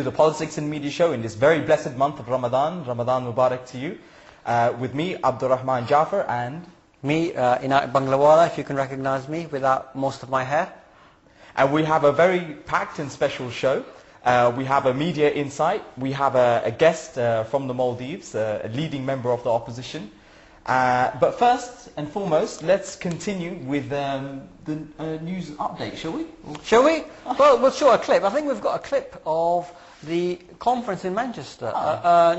The Politics and Media Show in this very blessed month of Ramadan. Ramadan Mubarak to you. With me, Abdurrahman Jafar, and me, Inayat Banglawala, if you can recognize me without most of my hair. And we have a very packed and special show. We have a media insight. We have a guest from the Maldives, a leading member of the opposition. But first and foremost, let's continue with the news update, shall we? Shall we? Well, we'll show a clip. I think we've got a clip of the conference in Manchester.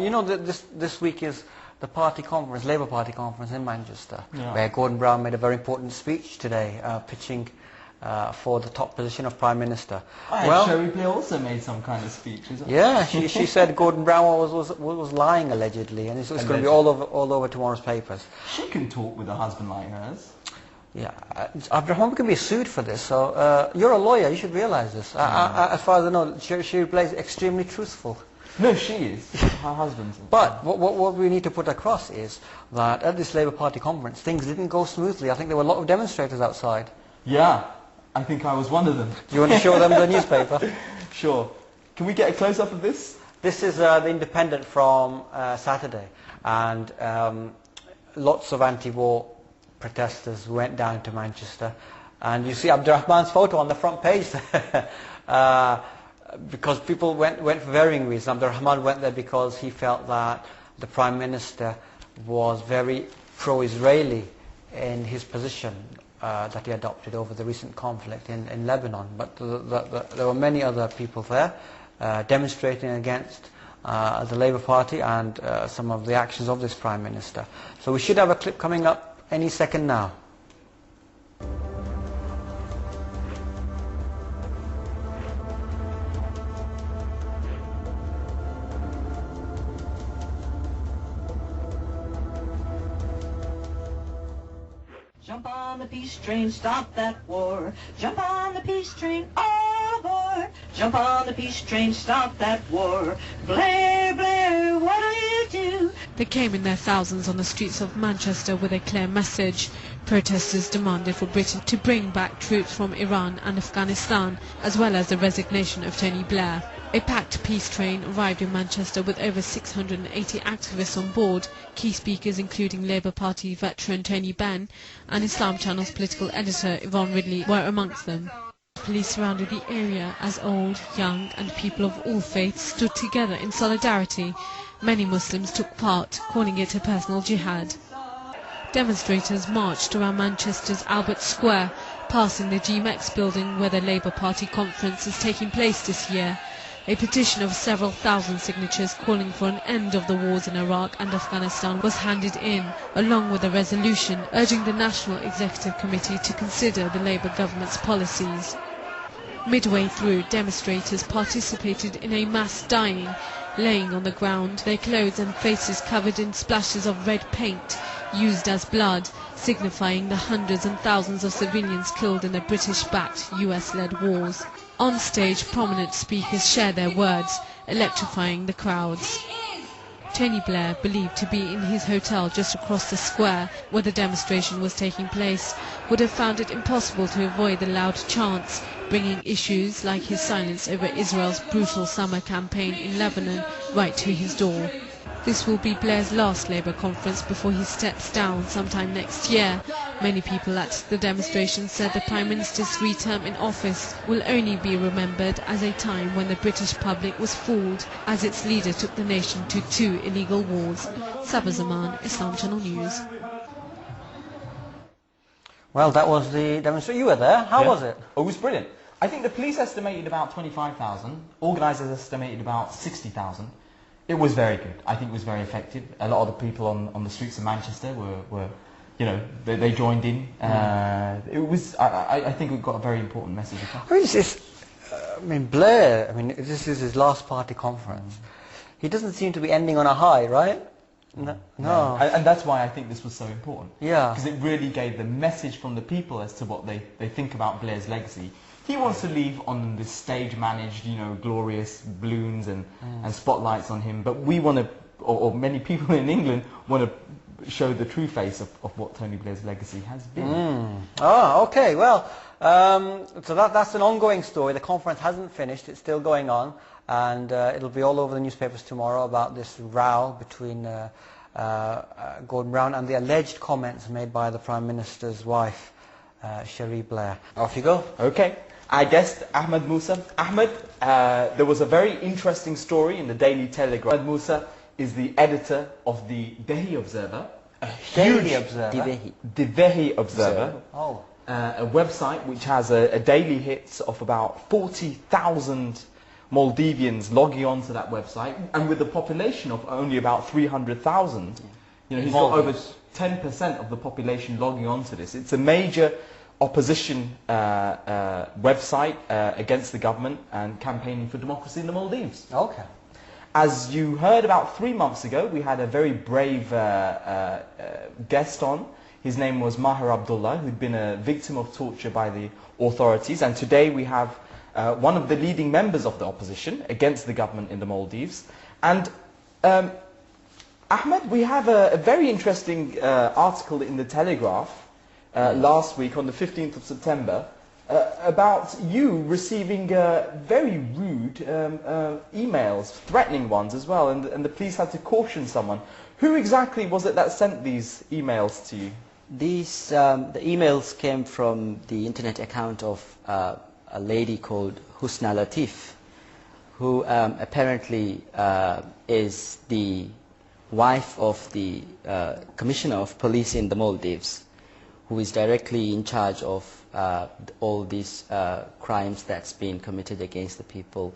You know that this week is the party conference, Labour Party conference in Manchester, where Gordon Brown made a very important speech today, pitching for the top position of Prime Minister. Well, Sapey also made some kind of speech, is it? Yeah, she said Gordon Brown was lying allegedly, and it's going to be all over tomorrow's papers. She can talk with a husband like hers. Yeah, Abdurrahman can be sued for this. So you're a lawyer, you should realise this. As far as I know, she plays extremely truthful. No, she is. Her husband's. But what we need to put across is that at this Labour Party conference, things didn't go smoothly. I think there were a lot of demonstrators outside. Yeah, I think I was one of them. Do you want to show them the newspaper? Sure. Can we get a close-up of this? This is the Independent from Saturday, and lots of anti-war protesters went down to Manchester, and you see Abdurrahman's photo on the front page there. Because people went for varying reasons. Abdurrahman went there because he felt that the Prime Minister was very pro-Israeli in his position that he adopted over the recent conflict in Lebanon. But there were many other people there demonstrating against the Labour Party and some of the actions of this Prime Minister. So we should have a clip coming up any second now. Jump on the peace train, stop that war. Jump on the peace train, all aboard. Jump on the peace train, stop that war. Blair, Blair, what do you do? They came in their thousands on the streets of Manchester with a clear message. Protesters demanded for Britain to bring back troops from Iran and Afghanistan, as well as the resignation of Tony Blair. A packed peace train arrived in Manchester with over 680 activists on board. Key speakers including Labour Party veteran Tony Benn and Islam Channel's political editor Yvonne Ridley were amongst them. Police surrounded the area as old, young and people of all faiths stood together in solidarity. Many Muslims took part, calling it a personal jihad. Demonstrators marched around Manchester's Albert Square, passing the GMX building where the Labour Party conference is taking place this year. A petition of several thousand signatures calling for an end of the wars in Iraq and Afghanistan was handed in, along with a resolution urging the National Executive Committee to consider the Labour government's policies. Midway through, demonstrators participated in a mass dying, laying on the ground, their clothes and faces covered in splashes of red paint used as blood, signifying the hundreds and thousands of civilians killed in the British-backed US-led wars. On stage, prominent speakers shared their words, electrifying the crowds. Tony Blair, believed to be in his hotel just across the square where the demonstration was taking place, would have found it impossible to avoid the loud chants, bringing issues like his silence over Israel's brutal summer campaign in Lebanon right to his door. This will be Blair's last Labour conference before he steps down sometime next year. Many people at the demonstration said the Prime Minister's return in office will only be remembered as a time when the British public was fooled, as its leader took the nation to 2 illegal wars. Sabah Zaman, Islam Channel News. Well, that was the demonstration. You were there. How was it? Oh, it was brilliant. I think the police estimated about 25,000. Organisers estimated about 60,000. It was very good. I think it was very effective. A lot of the people on the streets of Manchester were you know, they joined in. It was. I think it got a very important message across. I mean, Blair. I mean, this is his last party conference. He doesn't seem to be ending on a high, right? No. And that's why I think this was so important. Yeah. Because it really gave the message from the people as to what they think about Blair's legacy. He wants to leave on this stage-managed, you know, glorious balloons and spotlights on him. But we want to, or many people in England want to show the true face of what Tony Blair's legacy has been. Oh, okay. Well, so that's an ongoing story. The conference hasn't finished. It's still going on. and it'll be all over the newspapers tomorrow about this row between Gordon Brown and the alleged comments made by the Prime Minister's wife, Cherie Blair. Off you go. Okay. Our guest, Ahmed Musa. Ahmed, there was a very interesting story in the Daily Telegraph. Ahmed Musa is the editor of the Dehi Observer. Daily Observer. Dehi Observer. Oh. A website which has a daily hits of about 40,000 Maldivians logging onto that website, and with a population of only about 300,000, you know, he's got over 10% of the population logging onto this. It's a major opposition website against the government and campaigning for democracy in the Maldives. Okay. As you heard about 3 months ago, we had a very brave guest on. His name was Maher Abdullah, who'd been a victim of torture by the authorities. And today we have one of the leading members of the opposition against the government in the Maldives. And Ahmed, we have a very interesting article in the Telegraph last week on the 15th of September about you receiving very rude emails, threatening ones as well, and the police had to caution someone. Who exactly was it that sent these emails to you? These the emails came from the internet account of a lady called Husna Latif, who apparently is the wife of the Commissioner of Police in the Maldives, who is directly in charge of all these crimes that's been committed against the people,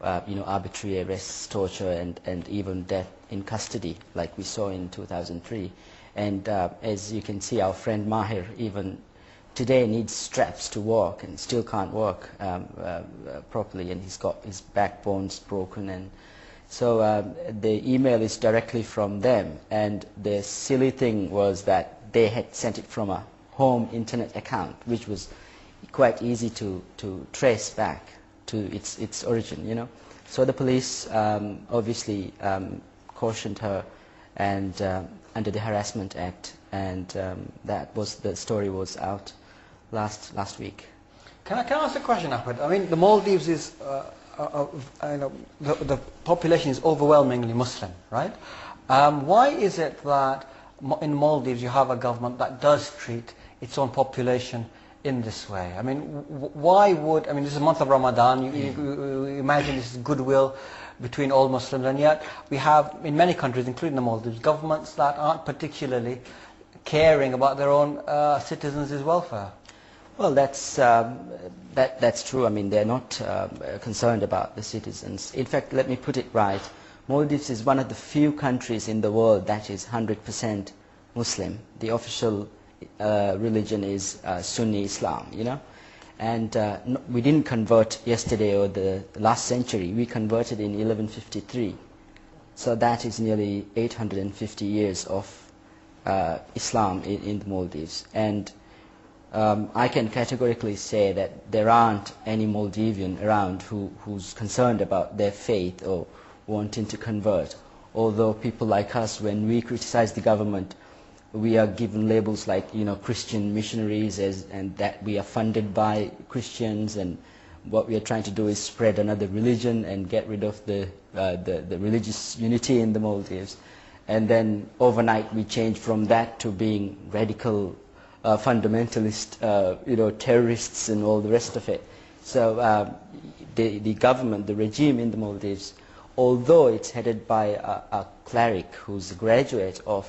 arbitrary arrests, torture, and even death in custody, like we saw in 2003. And as you can see, our friend Maher even today needs straps to walk and still can't walk properly, and he's got his backbones broken. And so the email is directly from them, and the silly thing was that they had sent it from a home internet account, which was quite easy to trace back to its origin, you know. So the police obviously cautioned her and under the Harassment Act, and that was the story was out last week. Can I ask a question, Ahmed? I mean, the Maldives is the population is overwhelmingly Muslim, right? Why is it that in Maldives you have a government that does treat its own population in this way? I mean, why would, I mean, this is the month of Ramadan, you imagine this is goodwill between all Muslims, and yet we have, in many countries, including the Maldives, governments that aren't particularly caring about their own citizens' welfare. Well, that's true. I mean, they're not concerned about the citizens. In fact, let me put it right. Maldives is one of the few countries in the world that is 100% Muslim. The official religion is Sunni Islam, you know. And we didn't convert yesterday or the last century. We converted in 1153. So that is nearly 850 years of Islam in the Maldives. And I can categorically say that there aren't any Maldivian around who's concerned about their faith or wanting to convert. Although people like us, when we criticize the government, we are given labels like, you know, Christian missionaries, and that we are funded by Christians, and what we are trying to do is spread another religion and get rid of the religious unity in the Maldives. And then overnight we change from that to being radical fundamentalist, terrorists and all the rest of it. So the government, the regime in the Maldives, although it's headed by a cleric who's a graduate of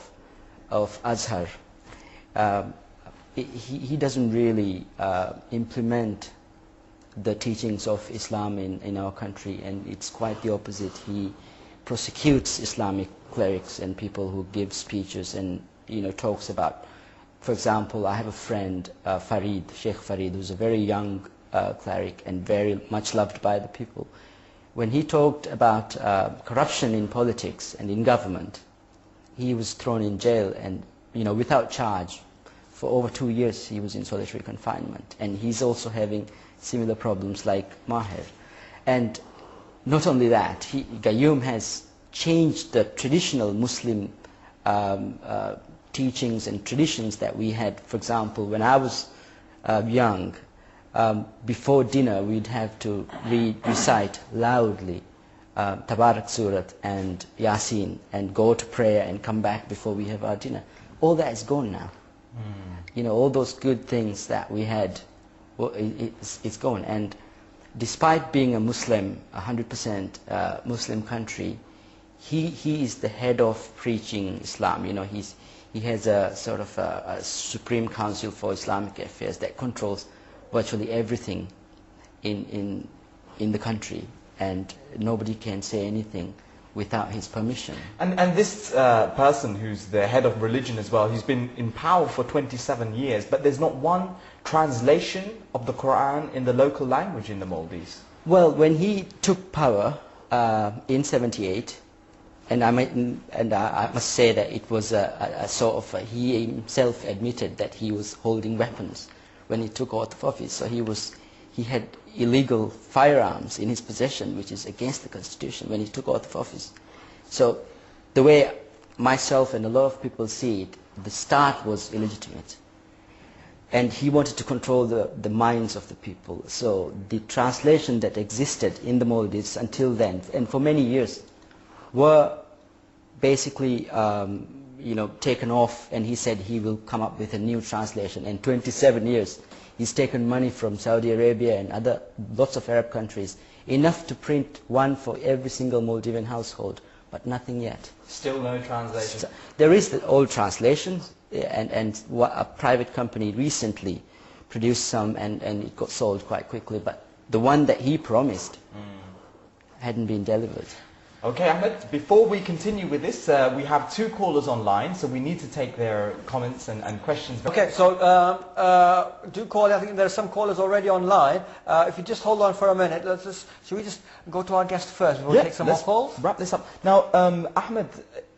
Azhar, he doesn't really implement the teachings of Islam in our country, and it's quite the opposite. He prosecutes Islamic clerics and people who give speeches and talks about. For example, I have a friend, Sheikh Farid, who's a very young cleric and very much loved by the people. When he talked about corruption in politics and in government, he was thrown in jail and, without charge. For over 2 years he was in solitary confinement. And he's also having similar problems like Maher. And not only that, Gayoom has changed the traditional Muslim teachings and traditions that we had. For example, when I was young, before dinner we'd have to recite loudly Tabarak Surat and Yasin and go to prayer and come back before we have our dinner. All that is gone now. You know, all those good things that we had, well, it's gone. And despite being a Muslim, 100% Muslim country, he is the head of preaching Islam. You know, he has a sort of a Supreme Council for Islamic Affairs that controls virtually everything in the country, and nobody can say anything without his permission. And this person who's the head of religion as well, he's been in power for 27 years, but there's not one translation of the Quran in the local language in the Maldives. Well, when he took power in '78, and I must say that it was a sort of he himself admitted that he was holding weapons when he took oath of office. So he had illegal firearms in his possession, which is against the constitution when he took oath of office. So the way myself and a lot of people see it, the start was illegitimate. And he wanted to control the minds of the people. So the translation that existed in the Maldives until then, and for many years, were basically taken off, and he said he will come up with a new translation. In 27 years, he's taken money from Saudi Arabia and lots of Arab countries, enough to print one for every single Maldivian household, but nothing yet. Still no translation. So there is the old translation, and a private company recently produced some, and it got sold quite quickly, but the one that he promised hadn't been delivered. Okay, Ahmed, before we continue with this, we have two callers online, so we need to take their comments and questions. Okay, so do call. I think there are some callers already online. If you just hold on for a minute, should we just go to our guest first? We'll take some more calls. Wrap this up. Now, Ahmed,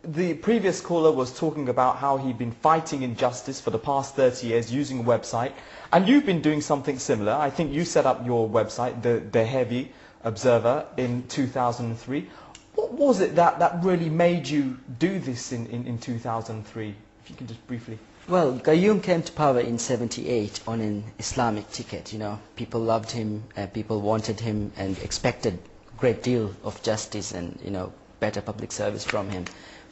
the previous caller was talking about how he'd been fighting injustice for the past 30 years using a website, and you've been doing something similar. I think you set up your website, the Heavy Observer, in 2003. What was it that really made you do this in 2003? If you could just briefly. Well, Gayoom came to power in '78 on an Islamic ticket. You know, people loved him, people wanted him, and expected a great deal of justice and better public service from him.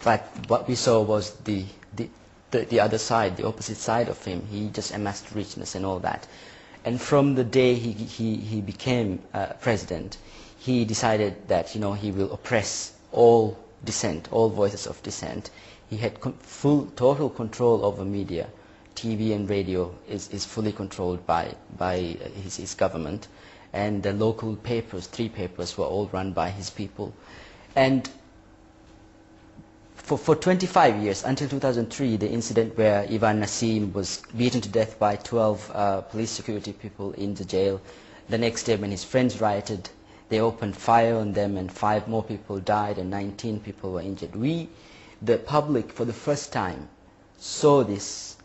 But what we saw was the other side, the opposite side of him. He just amassed richness and all that. And from the day he became president, he decided that he will oppress all dissent, all voices of dissent. He had total control over media. TV and radio is fully controlled by his government, and the local papers, 3 papers, were all run by his people. And for 25 years, until 2003, the incident where Ivan Nasim was beaten to death by 12 police security people in the jail. The next day, when his friends rioted, they opened fire on them, and 5 more people died and 19 people were injured. We, the public, for the first time, saw these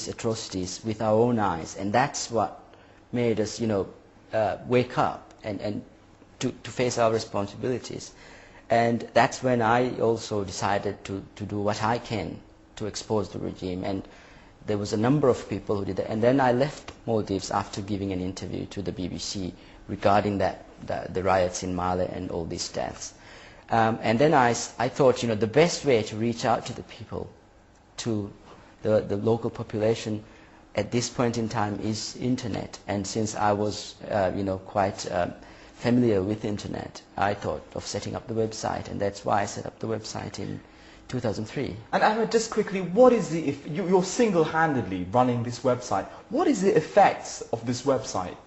atrocities with our own eyes, and that's what made us, wake up and to face our responsibilities. And that's when I also decided to do what I can to expose the regime. And there was a number of people who did that. And then I left Maldives after giving an interview to the BBC regarding the riots in Male and all these deaths. And then I thought, the best way to reach out to the people, to the local population at this point in time is internet. And since I was, quite familiar with internet, I thought of setting up the website, and that's why I set up the website in 2003. And Ahmed, just quickly, what is you're single-handedly running this website. What is the effects of this website?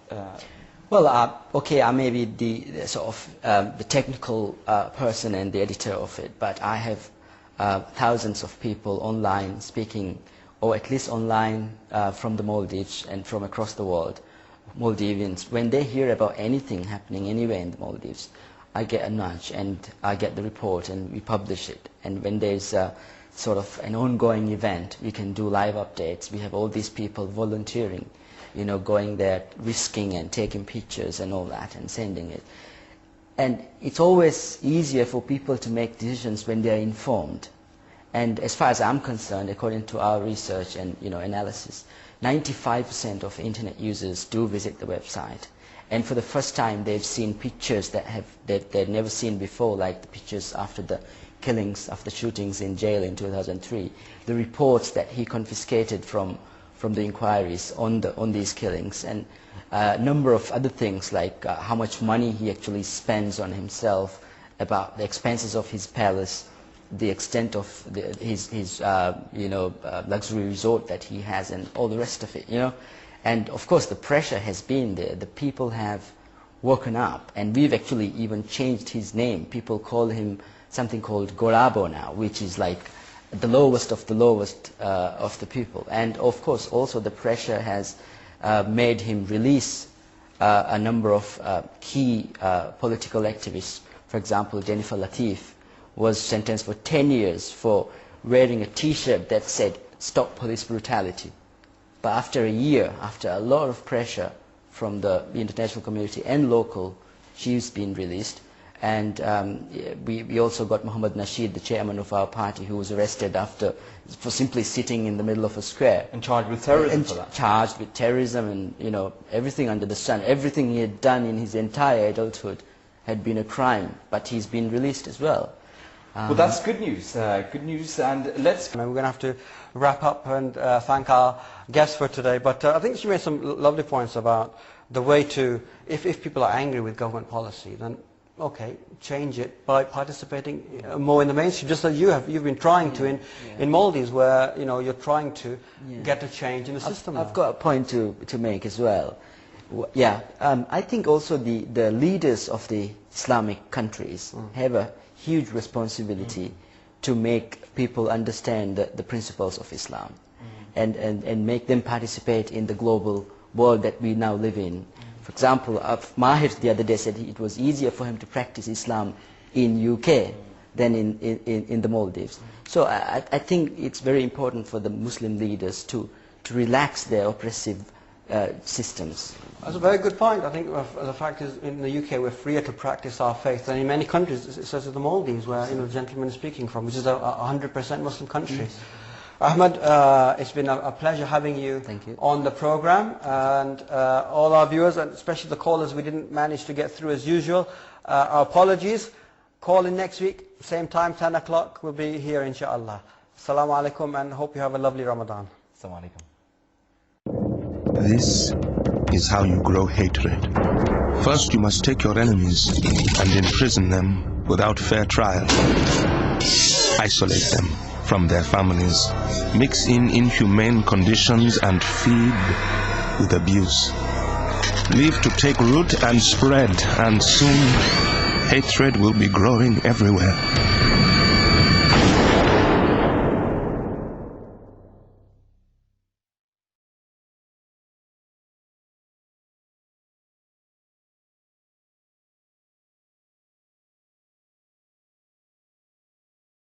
Well, okay, I may be the sort of the technical person and the editor of it, but I have thousands of people online speaking, or at least online from the Maldives and from across the world. Maldivians, when they hear about anything happening anywhere in the Maldives, I get a nudge and I get the report and we publish it. And when there's sort of an ongoing event, we can do live updates. We have all these people volunteering, going there, risking and taking pictures and all that and sending it. And it's always easier for people to make decisions when they're informed. And as far as I'm concerned, according to our research and analysis, 95% of internet users do visit the website. And for the first time, they've seen pictures that they've never seen before, like the pictures after the killings, after shootings in jail in 2003. The reports that he confiscated from the inquiries on these killings, and a number of other things like how much money he actually spends on himself, about the expenses of his palace, the extent of his luxury resort that he has, and all the rest of it, you know. And of course the pressure has been there. The people have woken up, and we've actually even changed his name. People call him something called Gorabo now, which is like the lowest of the lowest of the people. And of course also the pressure has made him release a number of key political activists. For example, Jennifer Lateef was sentenced for 10 years for wearing a t-shirt that said "Stop Police Brutality." But after a year, after a lot of pressure from the international community and local, she's been released. And we also got Muhammad Nasheed, the chairman of our party, who was arrested for simply sitting in the middle of a square. And charged with terrorism for that. Charged with terrorism and, you know, everything under the sun. Everything he had done in his entire adulthood had been a crime, but he's been released as well. Well, that's good news. Good news, and let's... We're going to have to wrap up and thank our guests for today. But I think she made some lovely points about the way to, if people are angry with government policy, then okay, change it by participating more in the mainstream, just as you've been trying to in Maldives, where you're trying to get a change in the system. I've got a point to make as well. I think also the leaders of the Islamic countries have a huge responsibility to make people understand the principles of Islam and make them participate in the global world that we now live in. For example, Mahir the other day said it was easier for him to practice Islam in UK than in the Maldives. So I think it's very important for the Muslim leaders to relax their oppressive systems. That's a very good point. I think the fact is, in the UK we're freer to practice our faith than in many countries, such as the Maldives, where the gentleman is speaking from, which is a 100% Muslim country. Ahmed, it's been a pleasure having you on the program, and all our viewers, and especially the callers we didn't manage to get through as usual, our apologies. Call in next week, same time, 10 o'clock, we'll be here inshallah. Assalamu alaikum, and hope you have a lovely Ramadan. Assalamu alaikum. This is how you grow hatred. First, you must take your enemies and imprison them without fair trial. Isolate them from their families, mix in inhumane conditions, and feed with abuse. Leave to take root and spread, and soon hatred will be growing everywhere.